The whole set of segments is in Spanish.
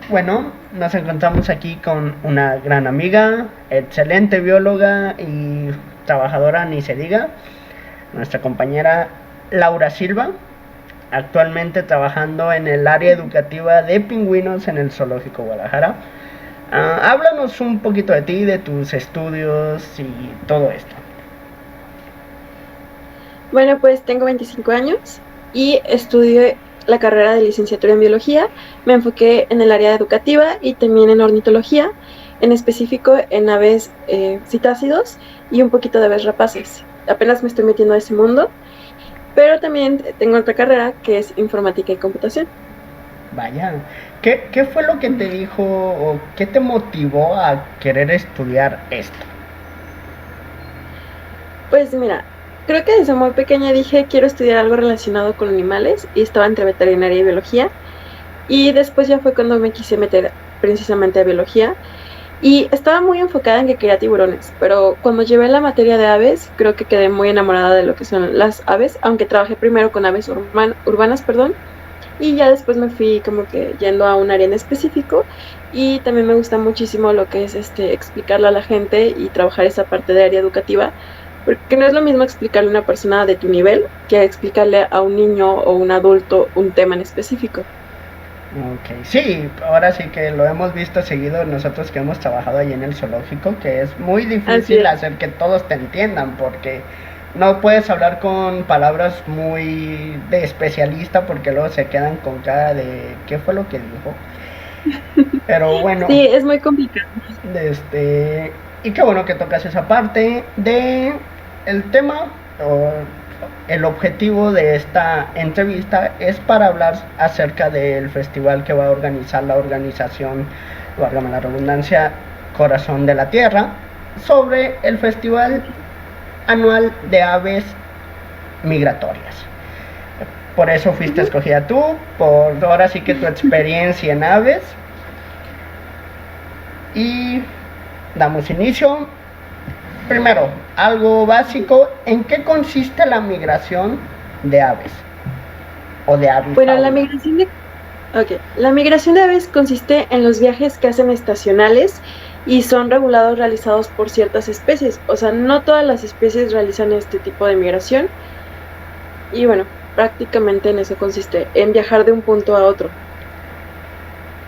Bueno, nos encontramos aquí con una gran amiga, excelente bióloga y trabajadora, ni se diga, nuestra compañera Laura Silva, actualmente trabajando en el área educativa de pingüinos en el Zoológico Guadalajara. Háblanos un poquito de ti, de tus estudios y todo esto. Bueno, pues tengo 25 años y estudio la carrera de licenciatura en biología. Me enfoqué en el área educativa y también en ornitología, en específico en aves citácidos y un poquito de aves rapaces. Apenas me estoy metiendo a ese mundo, pero también tengo otra carrera que es informática y computación. Vaya, ¿qué fue lo que te dijo o qué te motivó a querer estudiar esto? Pues mira, creo que desde muy pequeña dije quiero estudiar algo relacionado con animales y estaba entre veterinaria y biología. Y después ya fue cuando me quise meter precisamente a biología. Y estaba muy enfocada en que quería tiburones, pero cuando llevé la materia de aves, creo que quedé muy enamorada de lo que son las aves, aunque trabajé primero con aves urbanas, perdón, y ya después me fui como que yendo a un área en específico. Y también me gusta muchísimo lo que es explicarle a la gente y trabajar esa parte de área educativa, porque no es lo mismo explicarle a una persona de tu nivel que explicarle a un niño o un adulto un tema en específico. Ok, sí, ahora sí que lo hemos visto seguido nosotros que hemos trabajado allí en el zoológico, que es muy Así difícil es. hacer que todos te entiendan, porque no puedes hablar con palabras muy de especialista, porque luego se quedan con cara de ¿qué fue lo que dijo? Pero bueno, Sí, es muy complicado. y qué bueno que tocas esa parte de el tema o el objetivo de esta entrevista es para hablar acerca del festival que va a organizar la organización, válgame la redundancia, Corazón de la Tierra, sobre el festival anual de aves migratorias. Por eso fuiste Ujú. escogida tú, por ahora sí que tu experiencia en aves. Y damos inicio. Primero, algo básico, ¿en qué consiste la migración de aves o de Bueno, avifauna? la migración de aves consiste en los viajes que hacen estacionales y son regulados realizados por ciertas especies. O sea, no todas las especies realizan este tipo de migración y bueno, prácticamente en eso consiste, en viajar de un punto a otro.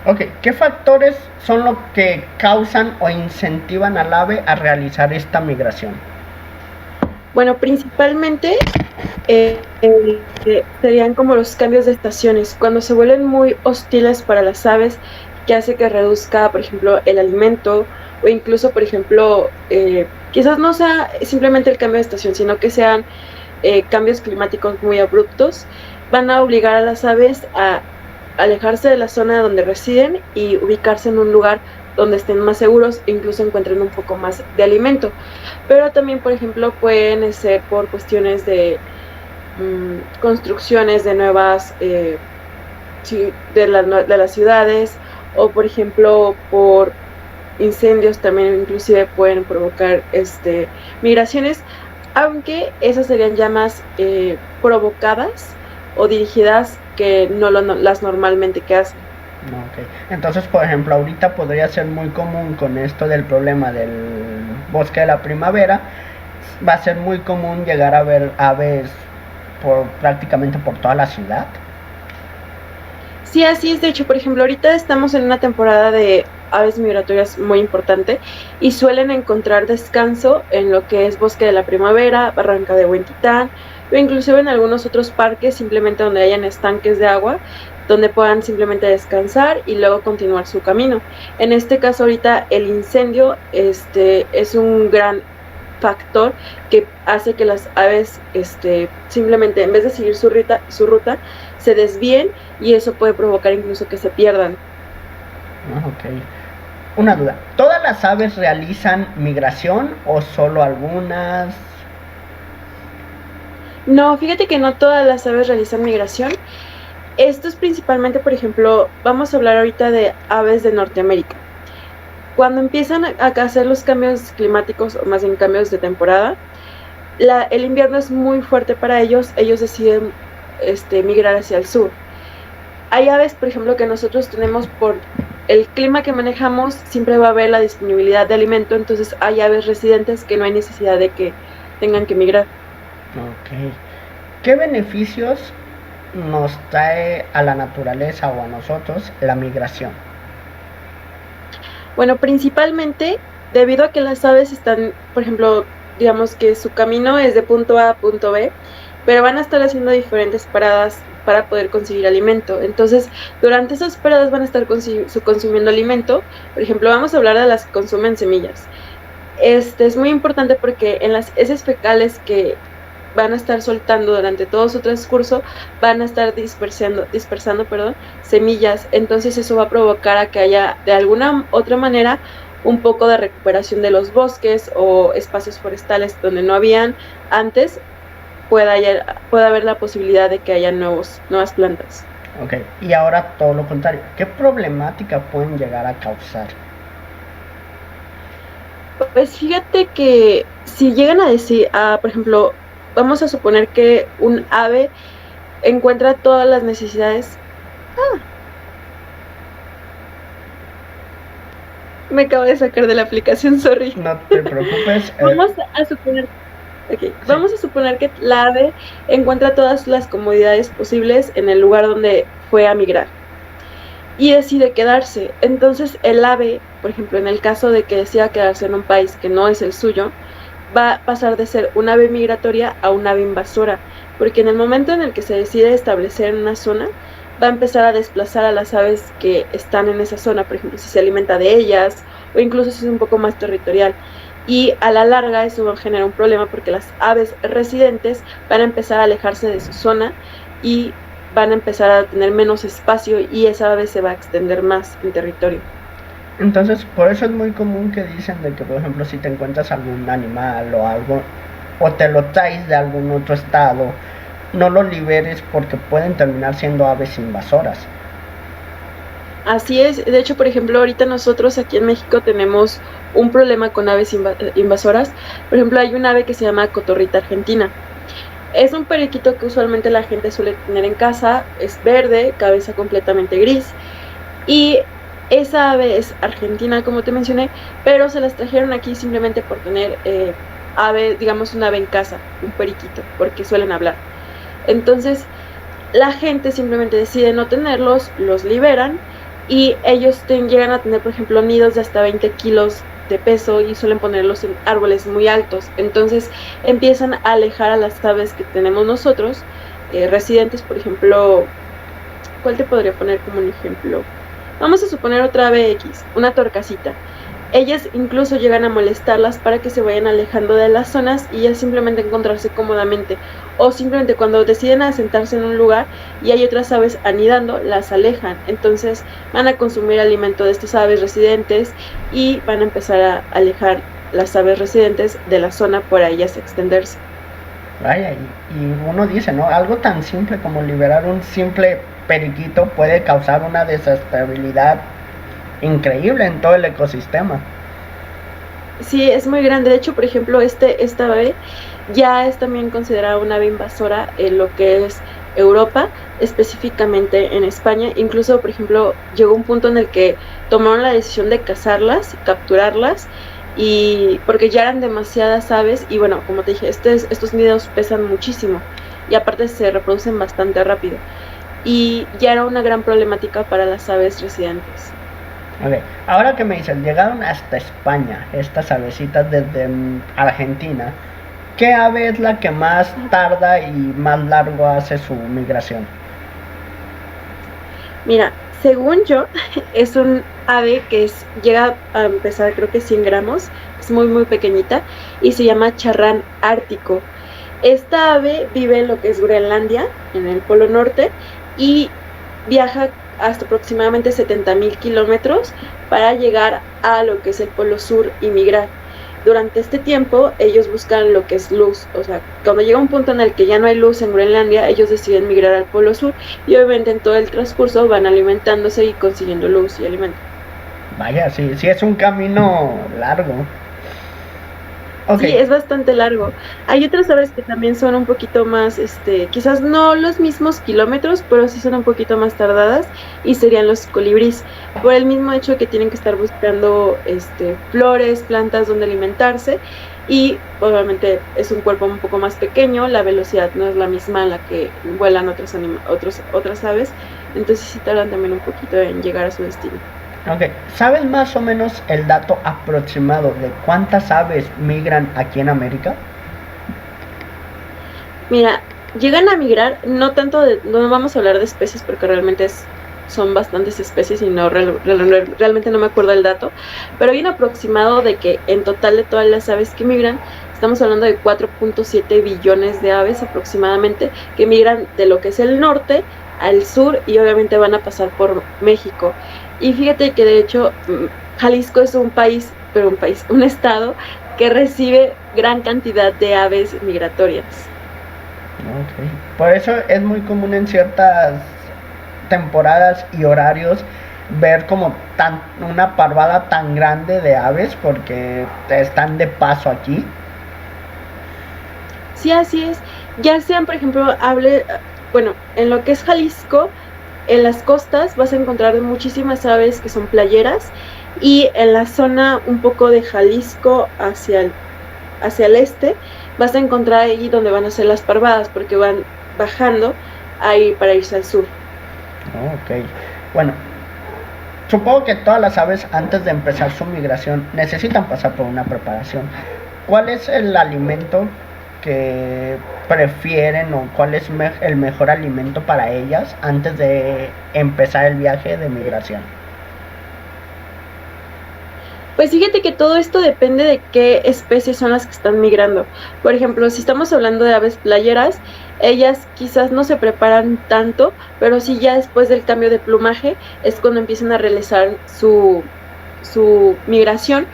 Ok, ¿qué factores son los que causan o incentivan al ave a realizar esta migración? Bueno, principalmente serían como los cambios de estaciones, cuando se vuelven muy hostiles para las aves, que hace que reduzca, por ejemplo, el alimento o incluso, por ejemplo, quizás no sea simplemente el cambio de estación, sino que sean cambios climáticos muy abruptos, van a obligar a las aves a alejarse de la zona donde residen y ubicarse en un lugar donde estén más seguros e incluso encuentren un poco más de alimento. Pero también, por ejemplo, pueden ser por cuestiones de construcciones de nuevas de las ciudades o, por ejemplo, por incendios también inclusive pueden provocar migraciones, aunque esas serían ya más provocadas o dirigidas que las normalmente que hacen. Ok, entonces por ejemplo ahorita podría ser muy común con esto del problema del bosque de la primavera, va a ser muy común llegar a ver aves por prácticamente por toda la ciudad. Sí, así es. De hecho, por ejemplo, ahorita estamos en una temporada de aves migratorias muy importante y suelen encontrar descanso en lo que es Bosque de la Primavera, Barranca de Huentitán o inclusive en algunos otros parques simplemente donde hayan estanques de agua donde puedan simplemente descansar y luego continuar su camino. En este caso ahorita el incendio es un gran factor que hace que las aves simplemente en vez de seguir su ruta se desvíen y eso puede provocar incluso que se pierdan. Ok, una duda, ¿todas las aves realizan migración o solo algunas? No, fíjate que no todas las aves realizan migración. Esto es principalmente, por ejemplo, vamos a hablar ahorita de aves de Norteamérica. Cuando empiezan a hacer los cambios climáticos, o más bien cambios de temporada, el invierno es muy fuerte para ellos deciden migrar hacia el sur. Hay aves, por ejemplo, que nosotros tenemos por el clima que manejamos siempre va a haber la disponibilidad de alimento, entonces hay aves residentes que no hay necesidad de que tengan que migrar. Ok. ¿Qué beneficios nos trae a la naturaleza o a nosotros la migración? Bueno, principalmente debido a que las aves están, por ejemplo, digamos que su camino es de punto A a punto B, pero van a estar haciendo diferentes paradas para poder conseguir alimento. Entonces, durante esas paradas van a estar consumiendo alimento. Por ejemplo, vamos a hablar de las que consumen semillas. Es muy importante porque en las heces fecales que van a estar soltando durante todo su transcurso, van a estar dispersando, semillas. Entonces eso va a provocar a que haya de alguna otra manera un poco de recuperación de los bosques o espacios forestales donde no habían antes, pueda haber la posibilidad de que haya nuevas plantas. Ok, y ahora todo lo contrario, ¿qué problemática pueden llegar a causar? Pues fíjate que si llegan a decir, por ejemplo, vamos a suponer que un ave encuentra todas las necesidades. Me acabo de sacar de la aplicación, sorry. No te preocupes. Vamos a suponer que la ave encuentra todas las comodidades posibles en el lugar donde fue a migrar y decide quedarse. Entonces el ave, por ejemplo, en el caso de que decida quedarse en un país que no es el suyo, va a pasar de ser un ave migratoria a un ave invasora, porque en el momento en el que se decide establecer en una zona, va a empezar a desplazar a las aves que están en esa zona, por ejemplo, si se alimenta de ellas o incluso si es un poco más territorial. Y a la larga eso va a generar un problema porque las aves residentes van a empezar a alejarse de su zona y van a empezar a tener menos espacio y esa ave se va a extender más en territorio. Entonces, por eso es muy común que dicen de que, por ejemplo, si te encuentras algún animal o algo, o te lo traes de algún otro estado, no lo liberes porque pueden terminar siendo aves invasoras. Así es, de hecho, por ejemplo, ahorita nosotros aquí en México tenemos un problema con aves invasoras. Por ejemplo, hay un ave que se llama cotorrita argentina. Es un periquito que usualmente la gente suele tener en casa, es verde, cabeza completamente gris, y esa ave es argentina, como te mencioné, pero se las trajeron aquí simplemente por tener ave, digamos un ave en casa, un periquito, porque suelen hablar. Entonces, la gente simplemente decide no tenerlos, los liberan y ellos llegan a tener, por ejemplo, nidos de hasta 20 kilos de peso y suelen ponerlos en árboles muy altos. Entonces empiezan a alejar a las aves que tenemos nosotros, residentes, por ejemplo, ¿cuál te podría poner como un ejemplo? Vamos a suponer otra ave X, una torcasita. Ellas incluso llegan a molestarlas para que se vayan alejando de las zonas y ya simplemente encontrarse cómodamente. O simplemente cuando deciden asentarse en un lugar y hay otras aves anidando, las alejan. Entonces van a consumir alimento de estas aves residentes y van a empezar a alejar las aves residentes de la zona para ellas extenderse. Vaya, y uno dice, ¿no? Algo tan simple como liberar un simple periquito puede causar una desestabilidad increíble en todo el ecosistema. Sí, es muy grande. De hecho, por ejemplo, esta ave ya es también considerada una ave invasora en lo que es Europa, específicamente en España. Incluso, por ejemplo, llegó un punto en el que tomaron la decisión de cazarlas, capturarlas, y porque ya eran demasiadas aves y bueno, como te dije, estos nidos pesan muchísimo y aparte se reproducen bastante rápido y ya era una gran problemática para las aves residentes. Ok, ahora que me dicen, llegaron hasta España estas avecitas desde Argentina, ¿qué ave es la que más tarda y más largo hace su migración? Mira, según yo, es un ave que llega a pesar creo que 100 gramos, es muy muy pequeñita y se llama charrán ártico. Esta ave vive en lo que es Groenlandia, en el Polo Norte, y viaja hasta aproximadamente 70,000 kilómetros para llegar a lo que es el Polo Sur y migrar. Durante este tiempo ellos buscan lo que es luz, o sea, cuando llega un punto en el que ya no hay luz en Groenlandia, ellos deciden migrar al Polo Sur y obviamente en todo el transcurso van alimentándose y consiguiendo luz y alimento. Vaya, sí, sí es un camino largo. Ok, Sí, es bastante largo. Hay otras aves que también son un poquito más, quizás no los mismos kilómetros, pero sí son un poquito más tardadas y serían los colibríes, por el mismo hecho que tienen que estar buscando, flores, plantas donde alimentarse y obviamente es un cuerpo un poco más pequeño, la velocidad no es la misma en la que vuelan otras aves, entonces sí tardan también un poquito en llegar a su destino. ok. ¿Sabes más o menos el dato aproximado de cuántas aves migran aquí en América? Mira, llegan a migrar, no tanto no vamos a hablar de especies porque realmente son bastantes especies y no realmente no me acuerdo el dato, pero hay un aproximado de que en total de todas las aves que migran, estamos hablando de 4.7 billones de aves aproximadamente que migran de lo que es el norte al sur y obviamente van a pasar por México. Y fíjate que de hecho Jalisco es un país, pero un estado que recibe gran cantidad de aves migratorias. Ok. Por eso es muy común en ciertas temporadas y horarios ver como una parvada tan grande de aves porque están de paso aquí. Sí, así es. Ya sean, por ejemplo, bueno, en lo que es Jalisco, en las costas vas a encontrar muchísimas aves que son playeras y en la zona un poco de Jalisco hacia el este vas a encontrar ahí donde van a ser las parvadas porque van bajando ahí para irse al sur. Ok. Bueno, supongo que todas las aves antes de empezar su migración necesitan pasar por una preparación. ¿Cuál es el alimento que prefieren o cuál es el mejor alimento para ellas antes de empezar el viaje de migración? Pues fíjate que todo esto depende de qué especies son las que están migrando. Por ejemplo, si estamos hablando de aves playeras, ellas quizás no se preparan tanto, pero sí ya después del cambio de plumaje es cuando empiezan a realizar su migración,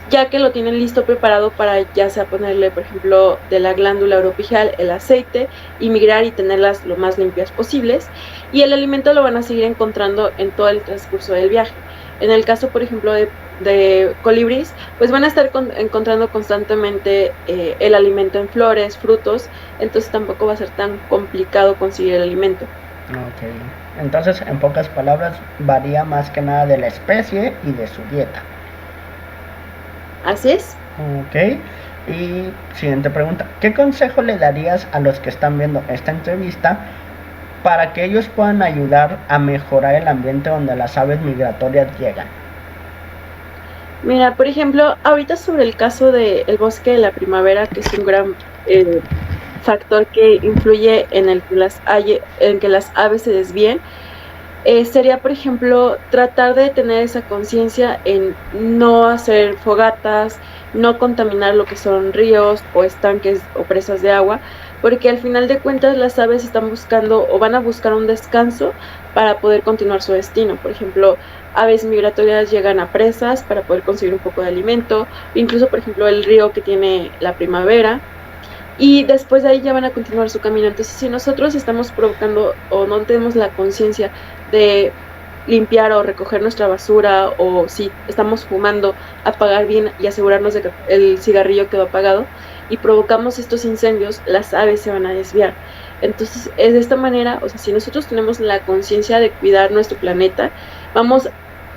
ya que lo tienen listo preparado para ya sea ponerle, por ejemplo, de la glándula oropigial el aceite y migrar y tenerlas lo más limpias posibles. Y el alimento lo van a seguir encontrando en todo el transcurso del viaje. En el caso, por ejemplo, de colibríes, pues van a estar encontrando constantemente el alimento en flores, frutos, entonces tampoco va a ser tan complicado conseguir el alimento. Ok. Entonces, en pocas palabras, varía más que nada de la especie y de su dieta. Así es. Ok. Y siguiente pregunta. ¿Qué consejo le darías a los que están viendo esta entrevista para que ellos puedan ayudar a mejorar el ambiente donde las aves migratorias llegan? Mira, por ejemplo, ahorita sobre el caso del bosque de la primavera, que es un gran factor que influye en que las aves se desvíen, sería, por ejemplo, tratar de tener esa conciencia en no hacer fogatas, no contaminar lo que son ríos o estanques o presas de agua, porque al final de cuentas las aves están buscando o van a buscar un descanso para poder continuar su destino. Por ejemplo, aves migratorias llegan a presas para poder conseguir un poco de alimento, incluso, por ejemplo, el río que tiene la primavera y después de ahí ya van a continuar su camino. Entonces, si nosotros estamos provocando o no tenemos la conciencia de limpiar o recoger nuestra basura o si estamos fumando, apagar bien y asegurarnos de que el cigarrillo quedó apagado y provocamos estos incendios, las aves se van a desviar. Entonces, es de esta manera, o sea, si nosotros tenemos la conciencia de cuidar nuestro planeta, vamos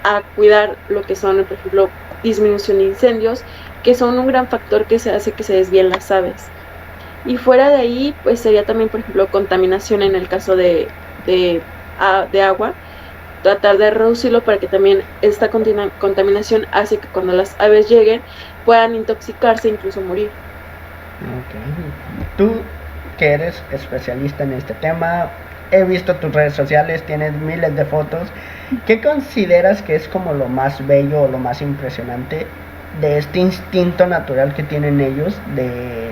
a cuidar lo que son, por ejemplo, disminución de incendios, que son un gran factor que se hace que se desvíen las aves. Y fuera de ahí, pues sería también, por ejemplo, contaminación en el caso de agua, tratar de reducirlo para que también esta contaminación hace que cuando las aves lleguen puedan intoxicarse e incluso morir. Ok. Tú, que eres especialista en este tema, he visto tus redes sociales, tienes miles de fotos. ¿Qué consideras que es como lo más bello o lo más impresionante de este instinto natural que tienen ellos de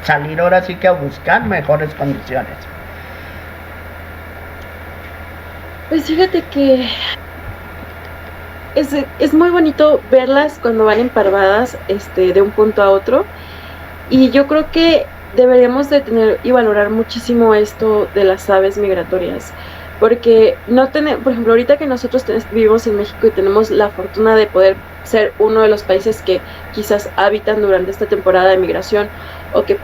salir ahora sí que a buscar mejores condiciones? Pues fíjate que es muy bonito verlas cuando van en parvadas de un punto a otro. Y yo creo que deberíamos de tener y valorar muchísimo esto de las aves migratorias, porque no tenemos, por ejemplo, ahorita que nosotros vivimos en México y tenemos la fortuna de poder ser uno de los países que quizás habitan durante esta temporada de migración o que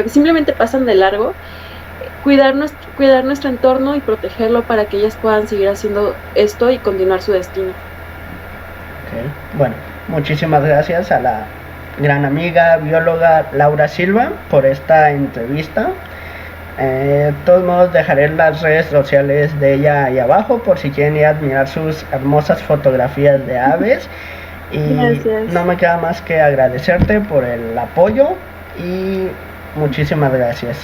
simplemente pasan de largo, cuidar nuestro entorno y protegerlo para que ellas puedan seguir haciendo esto y continuar su destino. Okay. Bueno, muchísimas gracias a la gran amiga bióloga Laura Silva por esta entrevista. De todos modos dejaré las redes sociales de ella ahí abajo por si quieren ir a admirar sus hermosas fotografías de aves. Y gracias. No me queda más que agradecerte por el apoyo y muchísimas gracias.